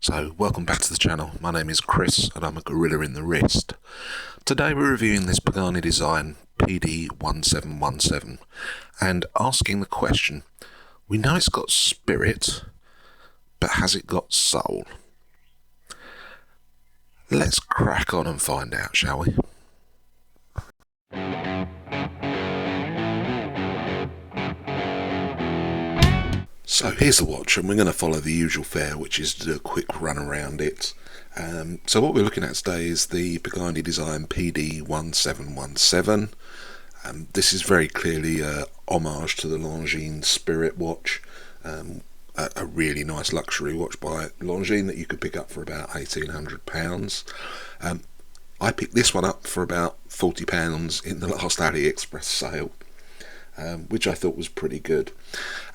So welcome back to the channel. My name is Chris and I'm a gorilla in the wrist. Today we're reviewing this Pagani Design PD1717 and asking the question, we know it's got spirit, but has it got soul? Let's crack on and find out, shall we? So here's the watch, and we're going to follow the usual fare, which is to do a quick run around it. So what we're looking at today is the Pagani Design PD1717. This is very clearly a homage to the Longines Spirit watch, a really nice luxury watch by Longines that you could pick up for about £1,800. I picked this one up for about £40 in the last AliExpress sale, which I thought was pretty good.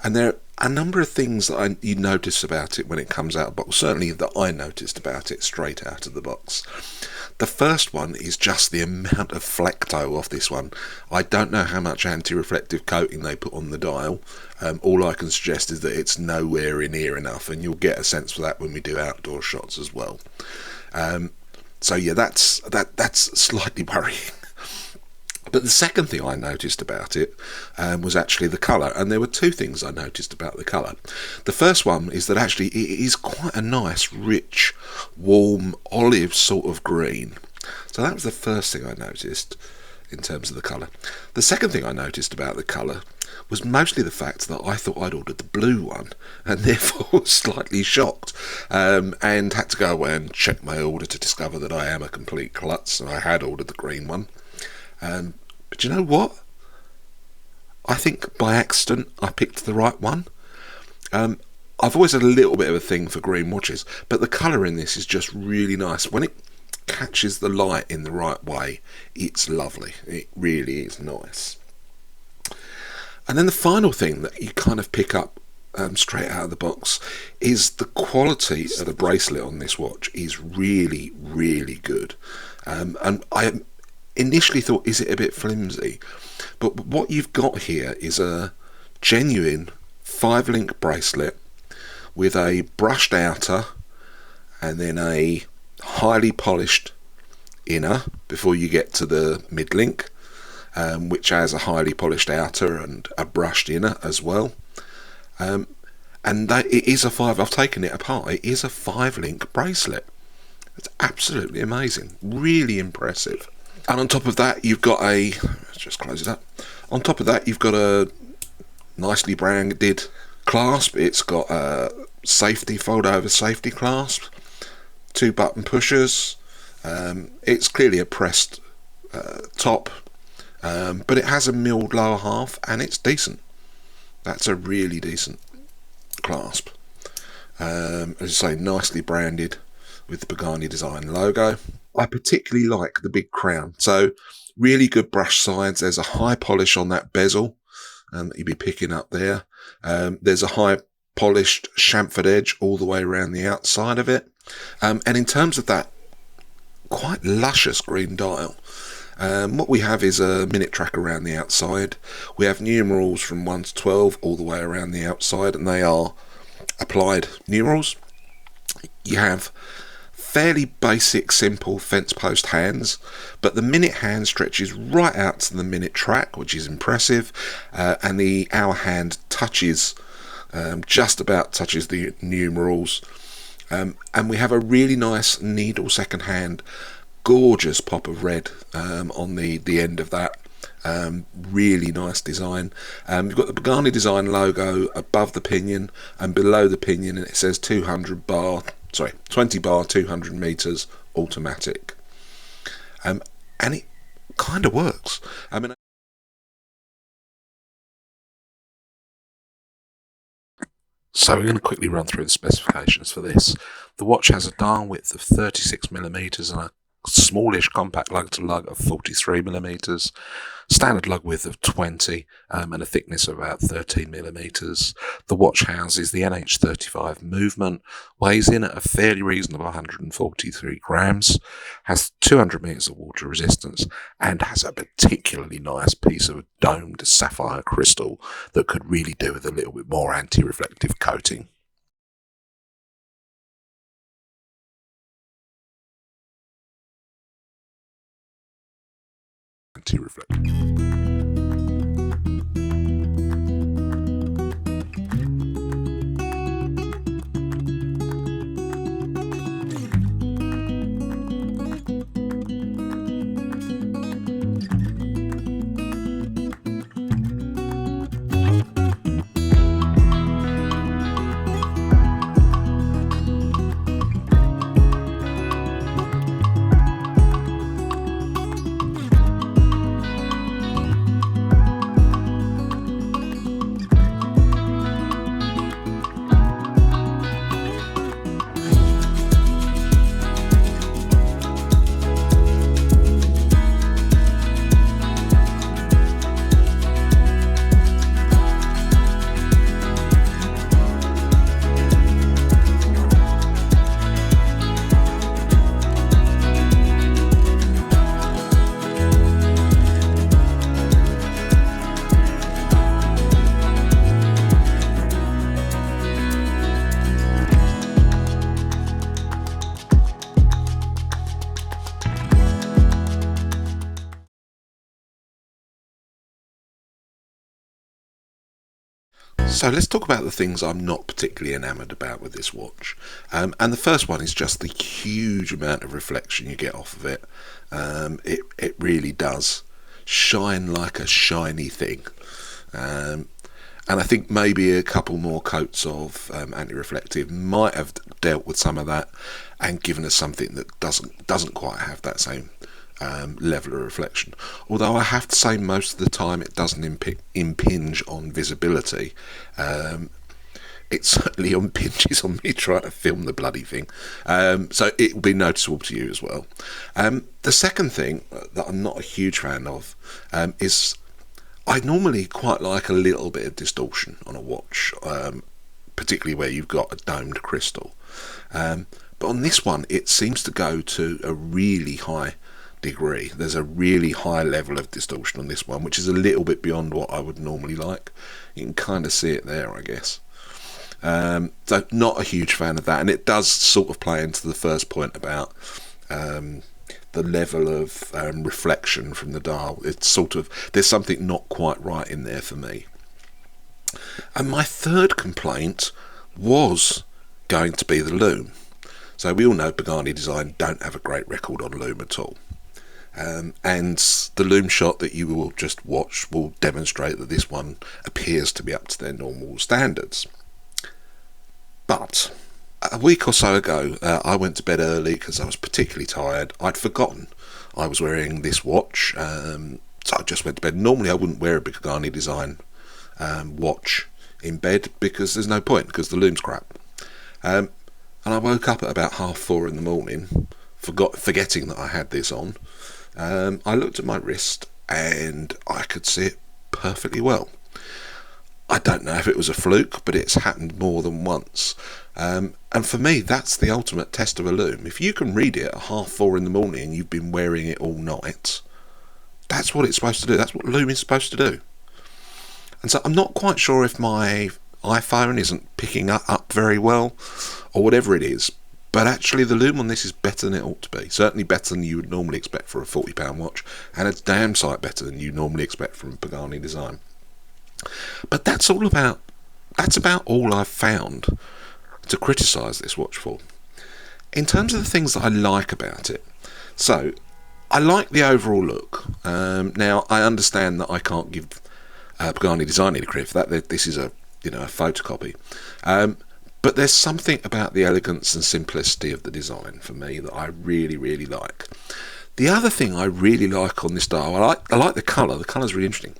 And there are a number of things that you notice about it when it comes out of the box, certainly that I noticed about it straight out of the box. The first one is just the amount of flecto off this one. I don't know how much anti-reflective coating they put on the dial. All I can suggest is that it's nowhere near enough, and you'll get a sense for that when we do outdoor shots as well. So yeah, that's slightly worrying. But the second thing I noticed about it was actually the colour, and there were two things I noticed about the colour. The first one is that actually it is quite a nice, rich, warm, olive sort of green. So that was the first thing I noticed in terms of the colour. The second thing I noticed about the colour was mostly the fact that I thought I'd ordered the blue one, and therefore was slightly shocked, and had to go away and check my order to discover that I am a complete klutz, and I had ordered the green one. But you know what? I think by accident I picked the right one. I've always had a little bit of a thing for green watches, but the colour in this is just really nice. When it catches the light in the right way, it's lovely. It really is nice. And then the final thing that you kind of pick up straight out of the box is the quality of the bracelet on this watch is really, really good. And I initially thought, is it a bit flimsy? But what you've got here is a genuine 5-link bracelet with a brushed outer and then a highly polished inner before you get to the mid-link, which has a highly polished outer and a brushed inner as well. And it is a 5. I've taken it apart. It is a 5-link bracelet. It's absolutely amazing. Really impressive. And on top of that, you've got let's just close it up. On top of that, you've got a nicely branded clasp. It's got a fold over safety clasp, 2 button pushers. It's clearly a pressed top, but it has a milled lower half, and it's decent. That's a really decent clasp. As I say, nicely branded with the Pagani Design logo. I particularly like the big crown. So really good brush sides. There's a high polish on that bezel that you'd be picking up there. There's a high polished chamfered edge all the way around the outside of it. And in terms of that quite luscious green dial, what we have is a minute track around the outside. We have numerals from 1 to 12 all the way around the outside, and they are applied numerals. You have fairly basic, simple fence post hands, but the minute hand stretches right out to the minute track, which is impressive, and the hour hand touches, just about touches the numerals, and we have a really nice needle second hand, gorgeous pop of red on the end of that. Really nice design. You've got the Pagani Design logo above the pinion, and below the pinion it says 20 bar 200 meters automatic, and it kind of works. I mean, so we're going to quickly run through the specifications for this. The watch has a dial width of 36mm and a smallish compact lug-to-lug of 43mm, standard lug width of 20, and a thickness of about 13mm. The watch houses the NH35 Movement, weighs in at a fairly reasonable 143 grams, has 200 meters of water resistance, and has a particularly nice piece of domed sapphire crystal that could really do with a little bit more anti-reflective coating. anti-reflective. So let's talk about the things I'm not particularly enamoured about with this watch. And the first one is just the huge amount of reflection you get off of it. It really does shine like a shiny thing. And I think maybe a couple more coats of anti-reflective might have dealt with some of that and given us something that doesn't quite have that same level of reflection. Although I have to say most of the time it doesn't impinge on visibility. It certainly impinges on me trying to film the bloody thing. So it will be noticeable to you as well. The second thing that I'm not a huge fan of is I normally quite like a little bit of distortion on a watch, particularly where you've got a domed crystal. But on this one it seems to go to a really high degree. There's a really high level of distortion on this one, which is a little bit beyond what I would normally like. You can kind of see it there, I guess. So not a huge fan of that, and it does sort of play into the first point about the level of reflection from the dial. It's sort of, there's something not quite right in there for me. And my third complaint was going to be the loom. So we all know Pagani Design don't have a great record on loom at all. And the loom shot that you will just watch will demonstrate that this one appears to be up to their normal standards. But a week or so ago I went to bed early because I was particularly tired. I'd forgotten I was wearing this watch, so I just went to bed. Normally I wouldn't wear a Pagani Design watch in bed because there's no point, because the loom's crap. And I woke up at about 4:30 in the morning, forgetting that I had this on. I looked at my wrist and I could see it perfectly well. I don't know if it was a fluke, but it's happened more than once. And for me, that's the ultimate test of a loom. If you can read it at 4:30 in the morning and you've been wearing it all night, that's what it's supposed to do. That's what loom is supposed to do. And so I'm not quite sure if my iPhone isn't picking up very well or whatever it is. But actually the loom on this is better than it ought to be. Certainly better than you would normally expect for a £40 watch, and a damn sight better than you normally expect from Pagani Design. But that's about all I've found to criticise this watch for. In terms of the things that I like about it, so I like the overall look. Now I understand that I can't give Pagani Design any credit for that. This is a photocopy. But there's something about the elegance and simplicity of the design for me that I really, really like. The other thing I really like on this dial, I like the colour. The colour's really interesting.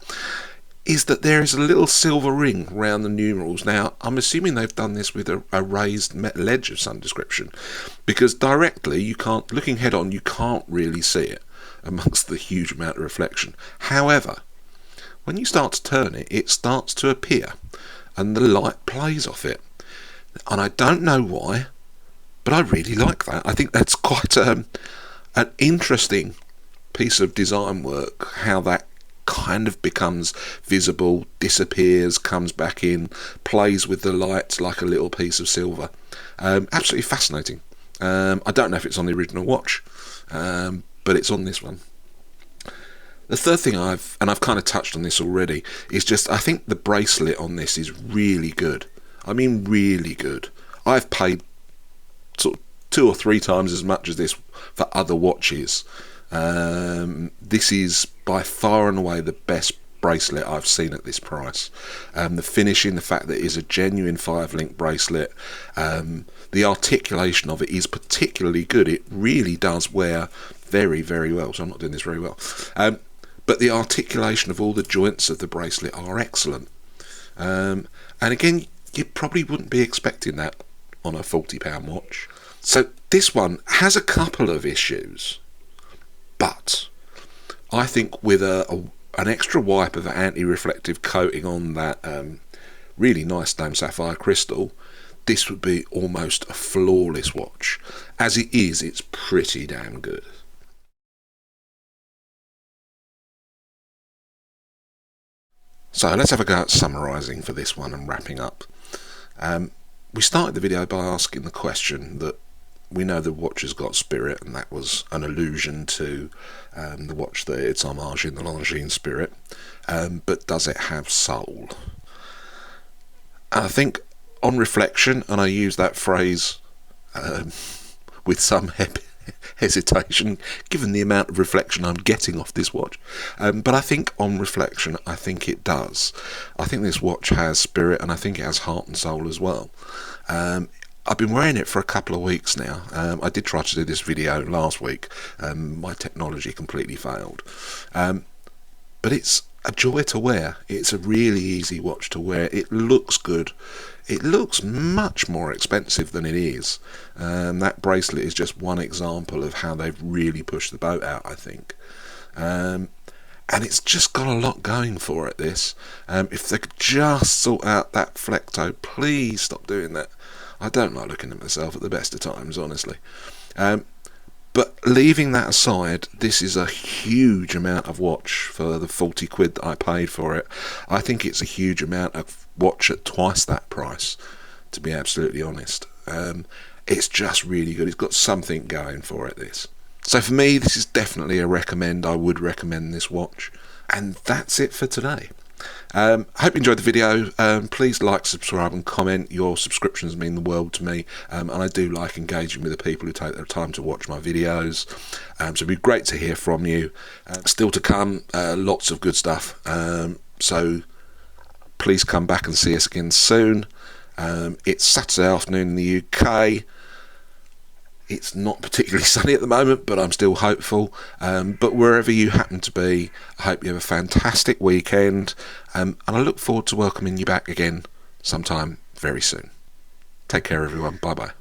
Is that there is a little silver ring around the numerals. Now, I'm assuming they've done this with a raised metal edge of some description, because directly, you can't, looking head on, you can't really see it amongst the huge amount of reflection. However, when you start to turn it, it starts to appear, and the light plays off it. And I don't know why, but I really like that. I think that's quite an interesting piece of design work, how that kind of becomes visible, disappears, comes back in, plays with the lights like a little piece of silver. Absolutely fascinating. I don't know if it's on the original watch, but it's on this one. The third thing I've kind of touched on this already, is just I think the bracelet on this is really good. I mean really good. I've paid sort of 2 or 3 times as much as this for other watches. This is by far and away the best bracelet I've seen at this price. The finishing, the fact that it is a genuine 5-link bracelet, the articulation of it is particularly good. It really does wear very, very well. So I'm not doing this very well. But the articulation of all the joints of the bracelet are excellent. And again, you probably wouldn't be expecting that on a £40 watch. So this one has a couple of issues, but I think with an extra wipe of anti-reflective coating on that really nice stone sapphire crystal, this would be almost a flawless watch. As it is, it's pretty damn good. So let's have a go at summarising for this one and wrapping up. We started the video by asking the question that we know the watch has got spirit, and that was an allusion to the watch that it's homage in the Longines spirit. But does it have soul? And I think on reflection, and I use that phrase with some hesitation given the amount of reflection I'm getting off this watch, but I think on reflection I think it does. I think this watch has spirit, and I think it has heart and soul as well. I've been wearing it for a couple of weeks now. I did try to do this video last week. My technology completely failed, but it's a joy to wear. It's a really easy watch to wear. It looks good. It looks much more expensive than it is. That bracelet is just one example of how they've really pushed the boat out, I think. And it's just got a lot going for it, this. If they could just sort out that flecto, please stop doing that. I don't like looking at myself at the best of times, honestly. But leaving that aside, this is a huge amount of watch for the 40 quid that I paid for it. I think it's a huge amount of watch at twice that price, to be absolutely honest. It's just really good. It's got something going for it, this. So for me, this is definitely a recommend. I would recommend this watch. And that's it for today. I hope you enjoyed the video. Please like, subscribe and comment. Your subscriptions mean the world to me, and I do like engaging with the people who take their time to watch my videos. So it'd be great to hear from you. Still to come, lots of good stuff. So please come back and see us again soon. It's Saturday afternoon in the UK. It's not particularly sunny at the moment, but I'm still hopeful. But wherever you happen to be, I hope you have a fantastic weekend, and I look forward to welcoming you back again sometime very soon. Take care, everyone. Bye-bye.